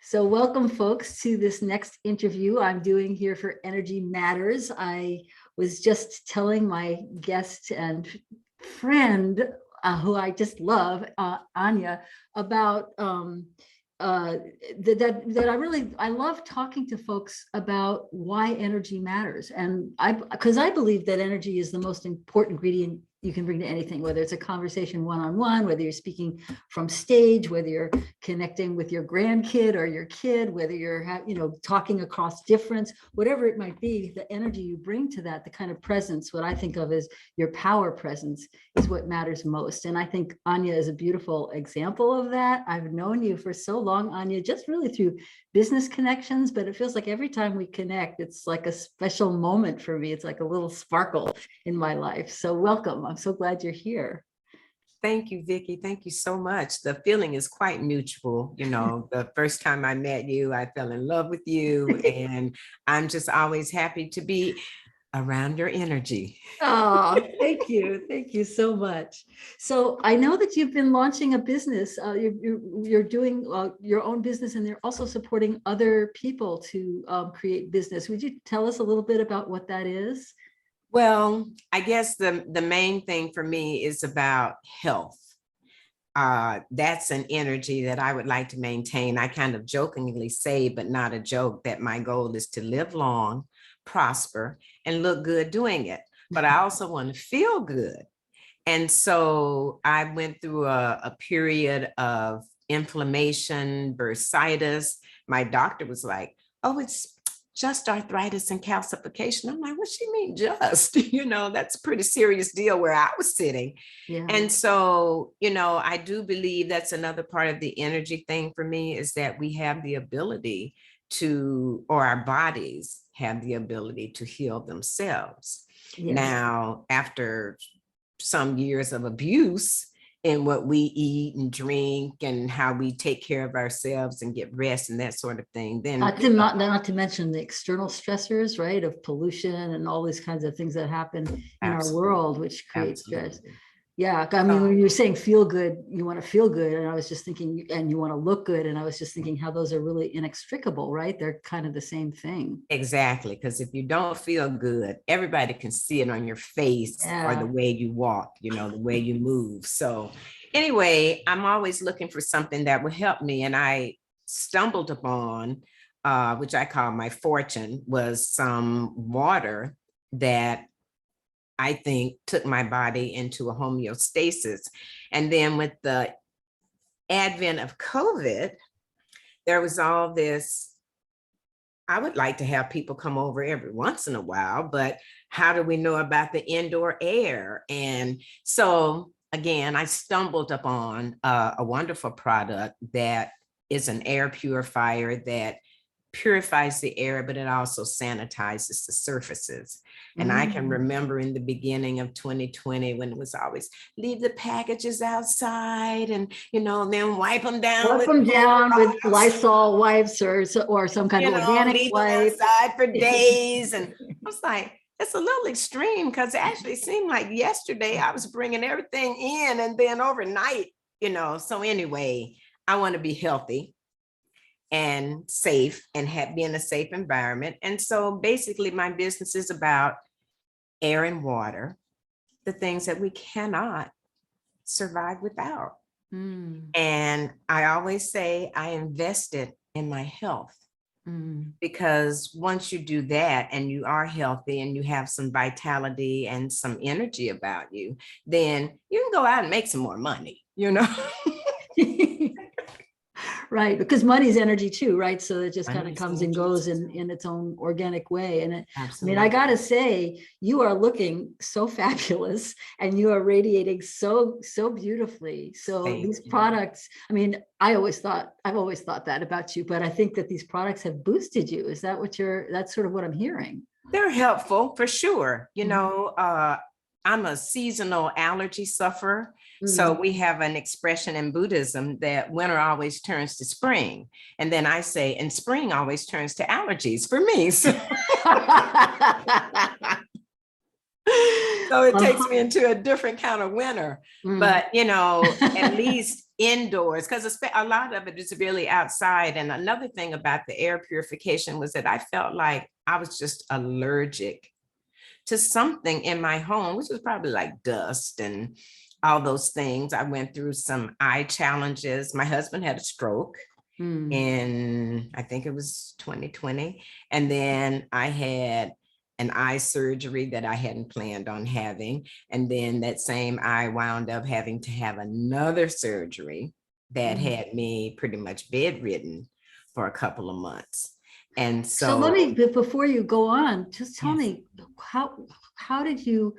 So welcome folks to this next interview I'm doing here for Energy Matters. I was just telling my guest and friend, who I just love, Anya, about I love talking to folks about why energy matters. And because I believe that energy is the most important ingredient you can bring to anything, whether it's a conversation one-on-one, whether you're speaking from stage, whether you're connecting with your grandkid or your kid, whether you're talking across difference, whatever it might be, the energy you bring to that, the kind of presence, what I think of as your power presence, is what matters most. And I think Anya is a beautiful example of that. I've known you for so long, Anya, just really through business connections, but it feels like every time we connect, it's like a special moment for me. It's like a little sparkle in my life. So welcome. I'm so glad you're here. Thank you, Vicki. Thank you so much. The feeling is quite mutual. You know, the first time I met you, I fell in love with you, and I'm just always happy to be around your energy. Oh, thank you. Thank you so much. So I know that you've been launching a business. You're doing your own business, and you're also supporting other people to create business. Would you tell us a little bit about what that is? Well, I guess the main thing for me is about health. That's an energy that I would like to maintain. I kind of jokingly say, but not a joke, that my goal is to live long, prosper, and look good doing it. But I also want to feel good. And so I went through a period of inflammation, bursitis. My doctor was like, oh, it's just arthritis and calcification. I'm like, what she mean just? That's a pretty serious deal where I was sitting. Yeah. And so, I do believe that's another part of the energy thing for me, is that we have the ability to, or our bodies have the ability to heal themselves. Yes. Now, after some years of abuse in what we eat and drink and how we take care of ourselves and get rest and that sort of thing, then not to mention the external stressors, right, of pollution and all these kinds of things that happen in our world, which create stress. Yeah, I mean, when you're saying feel good, you want to feel good, and I was just thinking, and you want to look good, and I was just thinking how those are really inextricable, right? They're kind of the same thing. Exactly, because if you don't feel good, everybody can see it on your face, or the way you walk, the way you move. So anyway, I'm always looking for something that will help me, and I stumbled upon, which I call my fortune, was some water that I think took my body into a homeostasis. And then with the advent of COVID, there was all this, I would like to have people come over every once in a while, but how do we know about the indoor air? And so again, I stumbled upon a wonderful product that is an air purifier that purifies the air, but it also sanitizes the surfaces. And I can remember in the beginning of 2020 when it was always leave the packages outside and, then wipe them down. With Lysol wipes or some kind of organic leave wipe. them outside for days. And I was like, it's a little extreme, because it actually seemed like yesterday I was bringing everything in and then overnight, So anyway, I want to be healthy and safe and be in a safe environment. And so basically my business is about air and water, the things that we cannot survive without. And I always say I invested in my health, because once you do that and you are healthy and you have some vitality and some energy about you, then you can go out and make some more money, Right, because money's energy too, right? So it just kind of comes and goes in its own organic way. And I mean, I gotta say, you are looking so fabulous, and you are radiating so beautifully. So these products, I mean, I've always thought that about you, but I think that these products have boosted you. Is that that's sort of what I'm hearing? They're helpful for sure. I'm a seasonal allergy sufferer. So we have an expression in Buddhism that winter always turns to spring. And then I say, and spring always turns to allergies for me. So, so it takes me into a different kind of winter. But, at least indoors, because a lot of it is really outside. And another thing about the air purification was that I felt like I was just allergic to something in my home, which was probably like dust and all those things. I went through some eye challenges. My husband had a stroke in, I think it was 2020. And then I had an eye surgery that I hadn't planned on having. And then that same eye wound up having to have another surgery that had me pretty much bedridden for a couple of months. And So so let me, before you go on, just tell yes. me how did you,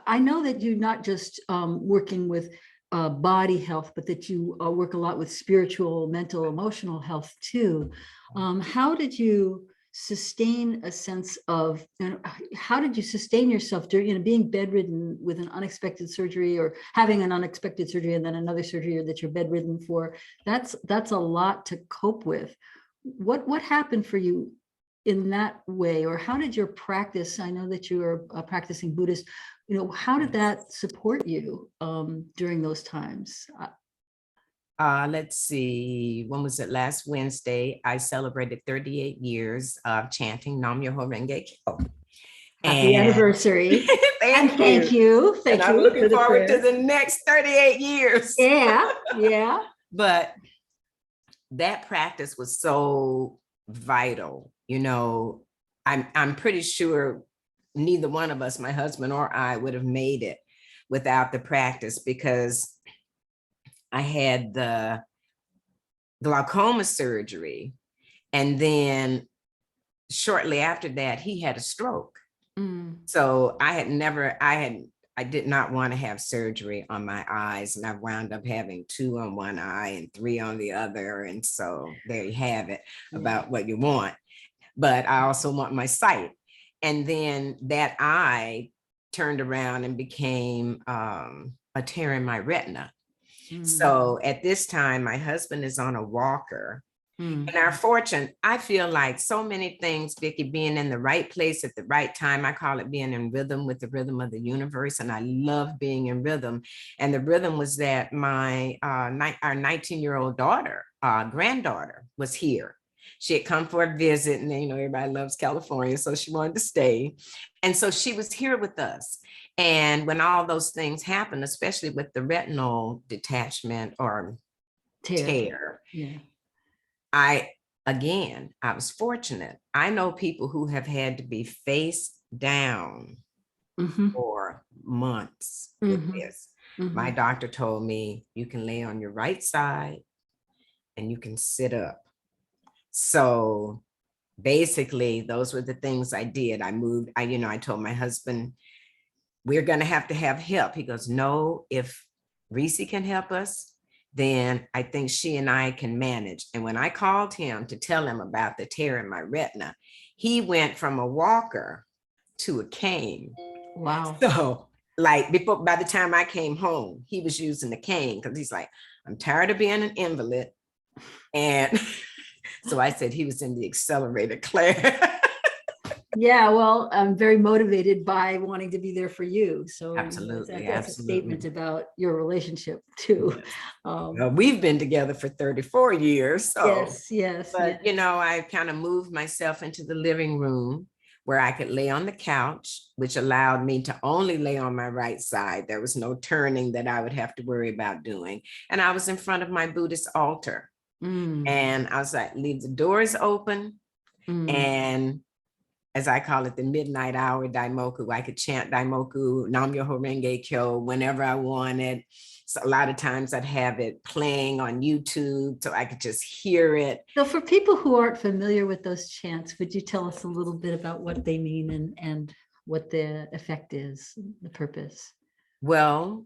I know that you're not just working with body health, but that you work a lot with spiritual, mental, emotional health too. How did you sustain a sense of, how did you sustain yourself during, being bedridden with an unexpected surgery, or having an unexpected surgery and then another surgery that you're bedridden for? That's a lot to cope with. What happened for you in that way, or how did your practice, I know that you are a practicing Buddhist, how did that support you during those times? Let's see, when was it? Last Wednesday, I celebrated 38 years of chanting Nam Myoho Renge Kyo. Happy anniversary. Thank you. And I'm looking forward to the next 38 years. Yeah. But that practice was so vital. I'm pretty sure neither one of us, my husband or I, would have made it without the practice, because I had the glaucoma surgery, and then shortly after that, he had a stroke. So I did not want to have surgery on my eyes, and I wound up having 2 on one eye and 3 on the other. And so there you have it, about what you want. But I also want my sight. And then that eye turned around and became a tear in my retina. So at this time, my husband is on a walker. And our fortune, I feel like so many things, Vicki, being in the right place at the right time. I call it being in rhythm with the rhythm of the universe. And I love being in rhythm. And the rhythm was that our 19-year-old granddaughter was here. She had come for a visit, and everybody loves California, so she wanted to stay. And so she was here with us. And when all those things happened, especially with the retinal detachment or tear, I was fortunate. I know people who have had to be face down for months with this. My doctor told me, you can lay on your right side and you can sit up. So basically, those were the things I did. I moved, I told my husband, we're going to have help. He goes, no, if Reese can help us, then I think she and I can manage. And when I called him to tell him about the tear in my retina, he went from a walker to a cane. Wow. So by the time I came home, he was using the cane, because he's like, I'm tired of being an invalid. And so I said he was in the accelerator class. Yeah, well, I'm very motivated by wanting to be there for you. So absolutely, that's a statement about your relationship too. Well, we've been together for 34 years. So yes. But I kind of moved myself into the living room where I could lay on the couch, which allowed me to only lay on my right side. There was no turning that I would have to worry about doing. And I was in front of my Buddhist altar. And I was like, leave the doors open. And as I call it, the midnight hour daimoku, I could chant daimoku, Nam Myoho Renge Kyo, whenever I wanted. So a lot of times I'd have it playing on YouTube so I could just hear it. So for people who aren't familiar with those chants, would you tell us a little bit about what they mean and what the effect is, the purpose? Well,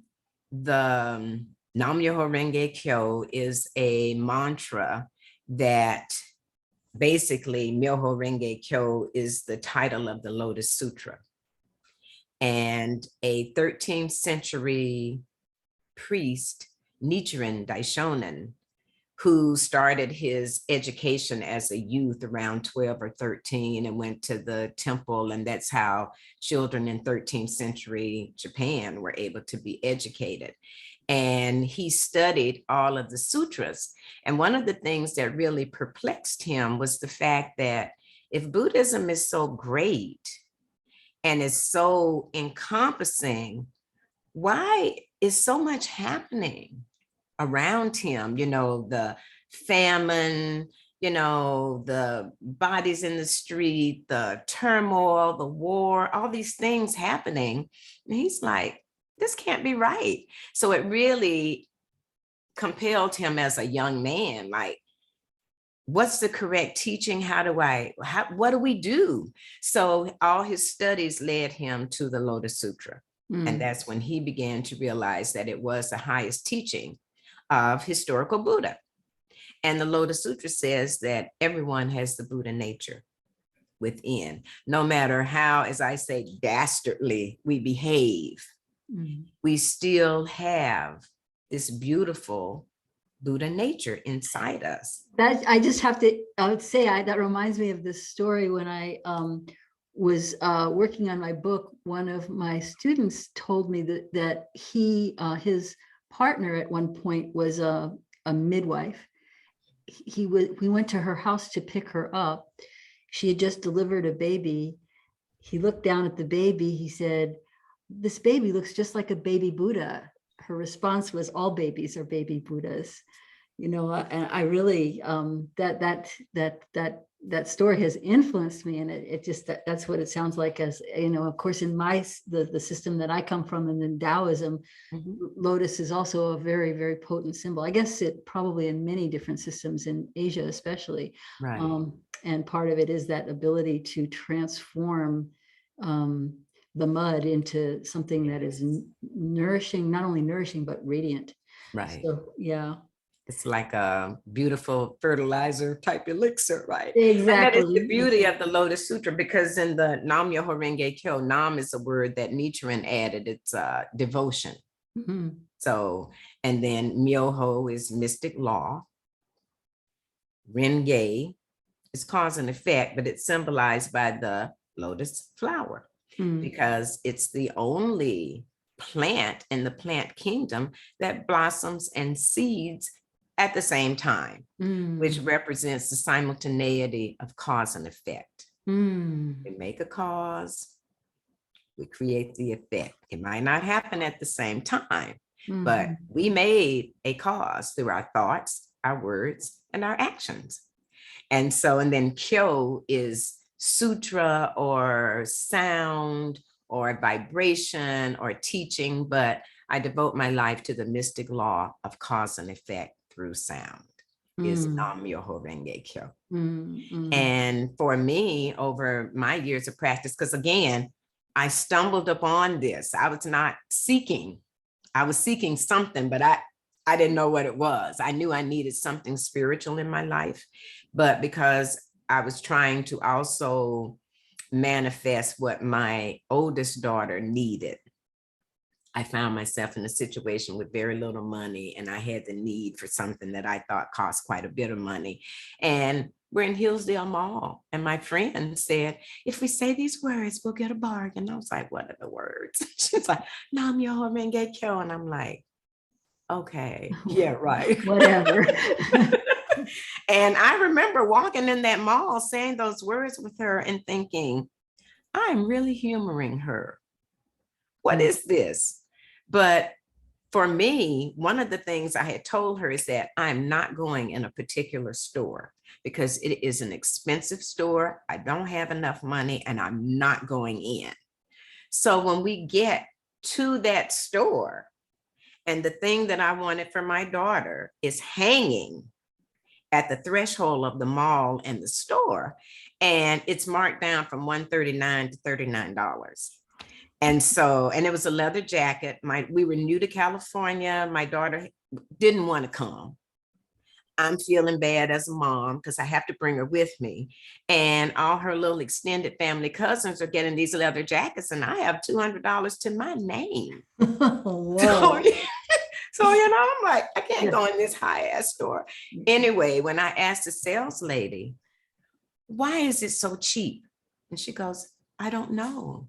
the Nam Myoho Renge Kyo is a mantra that basically Myoho Renge Kyo is the title of the Lotus Sutra. And a 13th century priest, Nichiren Daishonin, who started his education as a youth around 12 or 13 and went to the temple. And that's how children in 13th century Japan were able to be educated. and he studied all of the sutras. And one of the things that really perplexed him was the fact that if Buddhism is so great and is so encompassing, why is so much happening around him? You know, the famine, you know, the bodies in the street, the turmoil, the war, all these things happening. And he's like, this can't be right. So it really compelled him as a young man, like, what's the correct teaching? What do we do? So all his studies led him to the Lotus Sutra. And that's when he began to realize that it was the highest teaching of historical Buddha. And the Lotus Sutra says that everyone has the Buddha nature within, no matter how, as I say, dastardly we behave, we still have this beautiful Buddha nature inside us. That I just have to, I would say, that reminds me of this story when I was working on my book. One of my students told me that his partner at one point was a midwife. We went to her house to pick her up. She had just delivered a baby. He looked down at the baby. He said, "This baby looks just like a baby Buddha." Her response was, "All babies are baby Buddhas." You know, and I really that story has influenced me, and it just that's what it sounds like. As you know, of course, in the system that I come from, and in Taoism, lotus is also a very, very potent symbol. I guess it probably in many different systems in Asia, especially. Right. And part of it is that ability to transform the mud into something that is nourishing, not only nourishing but radiant. Right. So yeah. It's like a beautiful fertilizer type elixir, right? Exactly. And that is the beauty of the Lotus Sutra, because in the Nam Myoho Renge Kyo, Nam is a word that Nichiren added. It's devotion. So, and then Myoho is mystic law. Renge is cause and effect, but it's symbolized by the lotus flower because it's the only plant in the plant kingdom that blossoms and seeds at the same time, which represents the simultaneity of cause and effect. We make a cause, we create the effect. It might not happen at the same time, but we made a cause through our thoughts, our words, and our actions. And so, and then Kyo is sutra or sound or vibration or teaching, but I devote my life to the mystic law of cause and effect through sound is Nam Myoho Renge Kyo. And for me, over my years of practice, because again, I stumbled upon this. I was not seeking. I was seeking something, but I didn't know what it was. I knew I needed something spiritual in my life, but because I was trying to also manifest what my oldest daughter needed, I found myself in a situation with very little money, and I had the need for something that I thought cost quite a bit of money. And we're in Hillsdale Mall, and my friend said, "If we say these words, we'll get a bargain." I was like, "What are the words?" She's like, "Nam Myoho Renge Kyo," and I'm like, "Okay, yeah, right." Whatever. And I remember walking in that mall saying those words with her and thinking, I'm really humoring her. What is this? But for me, one of the things I had told her is that I'm not going in a particular store because it is an expensive store. I don't have enough money and I'm not going in. So when we get to that store and the thing that I wanted for my daughter is hanging at the threshold of the mall and the store, and it's marked down from $139 to $39. And so, and it was a leather jacket. We were new to California. My daughter didn't want to come. I'm feeling bad as a mom because I have to bring her with me. And all her little extended family cousins are getting these leather jackets, and I have $200 to my name. So, you know, I'm like, I can't go in this high ass store. Anyway, when I asked the sales lady, why is it so cheap? And she goes, I don't know.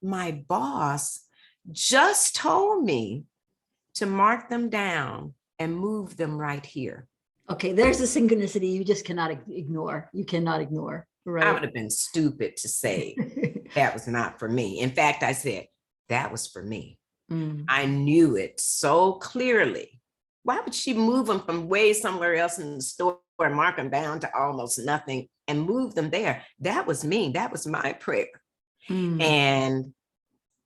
My boss just told me to mark them down and move them right here. Okay, there's a synchronicity you just cannot ignore. You cannot ignore, right? I would have been stupid to say that was not for me. In fact, I said, that was for me. I knew it so clearly. Why would she move them from way somewhere else in the store and mark them down to almost nothing and move them there? That was me. That was my prayer. And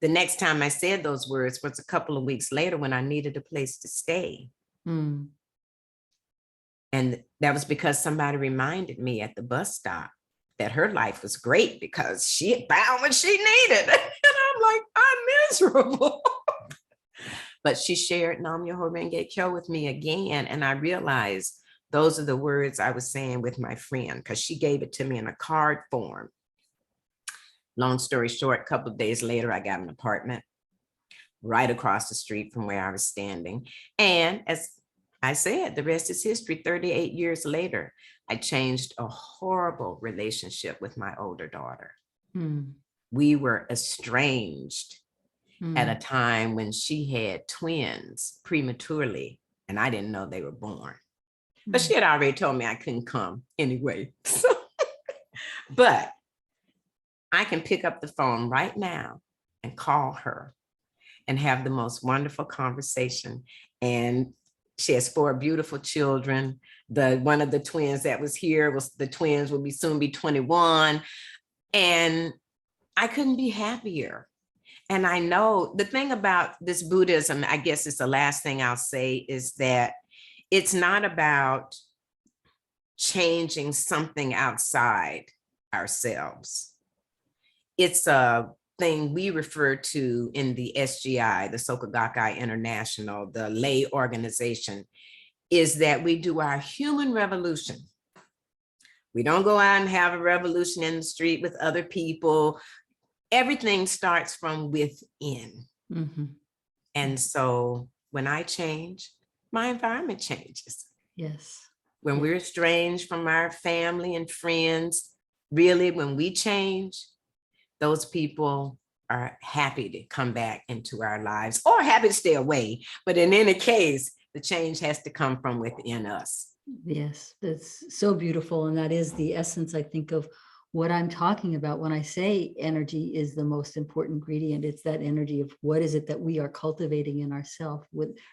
the next time I said those words was a couple of weeks later when I needed a place to stay. And that was because somebody reminded me at the bus stop that her life was great because she had found what she needed. And I'm like, I'm miserable. But she shared Nam Myoho Renge Kyo with me again. And I realized those are the words I was saying with my friend, because she gave it to me in a card form. Long story short, a couple of days later, I got an apartment right across the street from where I was standing. And as I said, the rest is history. 38 years later, I changed a horrible relationship with my older daughter. We were estranged at a time when she had twins prematurely, and I didn't know they were born. But she had already told me I couldn't come anyway. But I can pick up the phone right now and call her and have the most wonderful conversation. And she has 4 beautiful children. One of the twins that was here the twins will soon be 21. And I couldn't be happier. And I know the thing about this Buddhism, I guess it's the last thing I'll say, is that it's not about changing something outside ourselves. It's a thing we refer to in the SGI, the Soka Gakkai International, the lay organization, is that we do our human revolution. We don't go out and have a revolution in the street with other people. Everything starts from within. And so when I change, my environment changes. Yes. When we're estranged from our family and friends, really, when we change, those people are happy to come back into our lives or happy to stay away. But in any case, the change has to come from within us. Yes, that's so beautiful. And that is the essence, I think, of what I'm talking about when I say energy is the most important ingredient. It's that energy of what is it that we are cultivating in ourselves,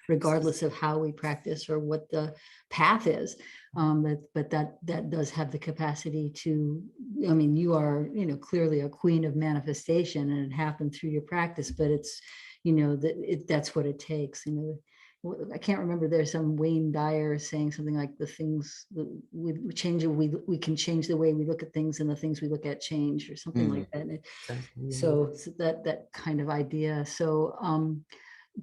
regardless of how we practice or what the path is. But that does have the capacity to, I mean, you are, clearly a queen of manifestation, and it happened through your practice, but it's, that's what it takes. I can't remember, there's some Wayne Dyer saying something like the things that we change, we can change the way we look at things, and the things we look at change, or something like that. So that kind of idea. So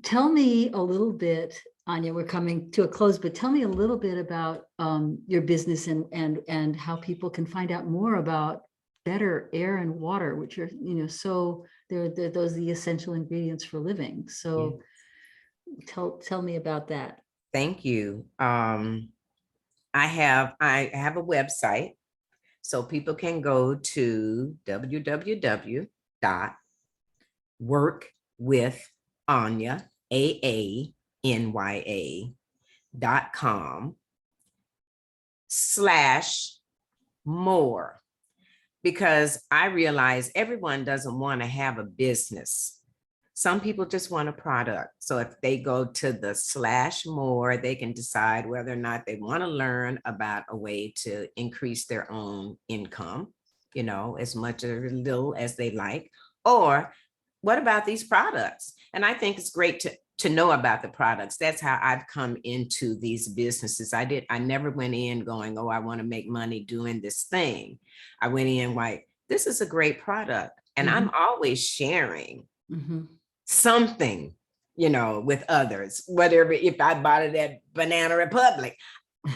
tell me a little bit, Anya, we're coming to a close, but tell me a little bit about your business and how people can find out more about better air and water, which are, so those are the essential ingredients for living. So tell me about that. Thank you. I have a website, so people can go to www.workwithanya.com/more, because I realize everyone doesn't want to have a business. Some people just want a product. So if they go to the /more, they can decide whether or not they want to learn about a way to increase their own income, as much or little as they like. Or what about these products? And I think it's great to know about the products. That's how I've come into these businesses. I never went in going, oh, I want to make money doing this thing. I went in like, this is a great product. And I'm always sharing something, with others, whatever. If I bought it at Banana Republic,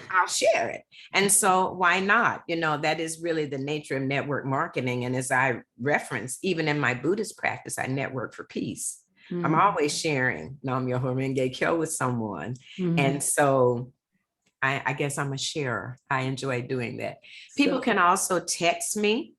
I'll share it. And so why not? That is really the nature of network marketing. And as I reference, even in my Buddhist practice, I network for peace. I'm always sharing Nam Myoho Renge Kyo with someone. And so I guess I'm a sharer. I enjoy doing that. People can also text me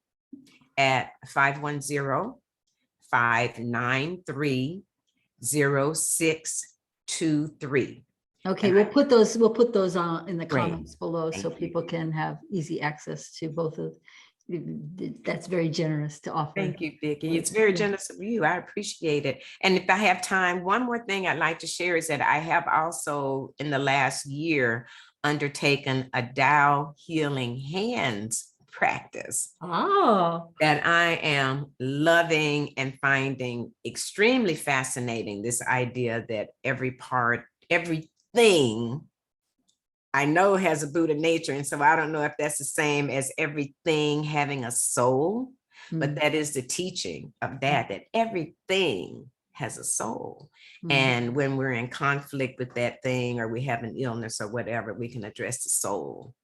at 510-593-06 617-888-2623. Okay, And we'll put those on in the Great. comments below so Thank you. people can have easy access to both of. That's very generous to offer. Thank you, Vicki. It's very generous of you. I appreciate it. And if I have time, one more thing I'd like to share is that I have also in the last year undertaken a Tao healing hands practice Oh, that I am loving and finding extremely fascinating. This idea that everything I know has a Buddha nature. And so I don't know if that's the same as everything having a soul, but that is the teaching of that everything has a soul. And when we're in conflict with that thing, or we have an illness or whatever, we can address the soul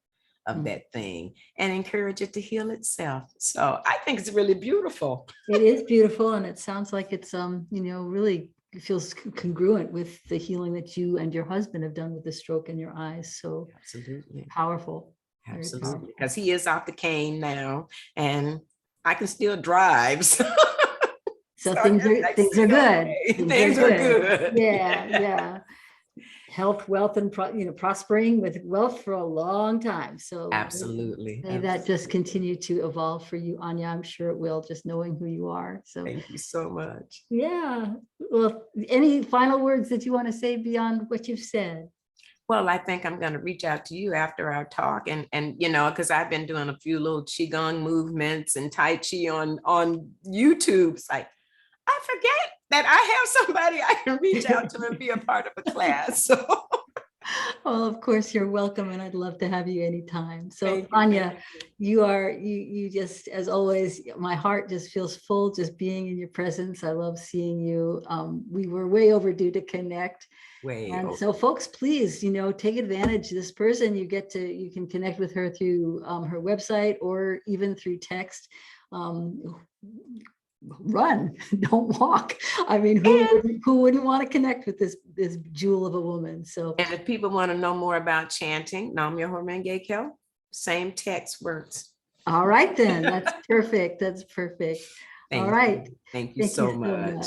of that thing and encourage it to heal itself. So I think it's really beautiful. It is beautiful, and it sounds like it's really feels congruent with the healing that you and your husband have done with the stroke in your eyes. So Absolutely. powerful. Absolutely. Because he is off the cane now and I can still drive. So things are good. Things are good. Yeah. Health, wealth, and prospering with wealth for a long time. So absolutely. May that just continue to evolve for you, Aanya. I'm sure it will, just knowing who you are. So thank you so much. Yeah. Well, any final words that you want to say beyond what you've said? Well, I think I'm going to reach out to you after our talk and because I've been doing a few little Qigong movements and Tai Chi on YouTube. It's like, I forget that I have somebody I can reach out to and be a part of a class. So. Well, of course, you're welcome, and I'd love to have you anytime. So, Aanya, you just, as always, my heart just feels full just being in your presence. I love seeing you. We were way overdue to connect. So folks, please, take advantage. This person, you can connect with her through her website or even through text. Run, don't walk. I mean, who wouldn't want to connect with this jewel of a woman? So, and if people want to know more about chanting, Nam Myoho Renge Kyo, same text works. All right, then. That's perfect. That's perfect. All right. Thank you so much.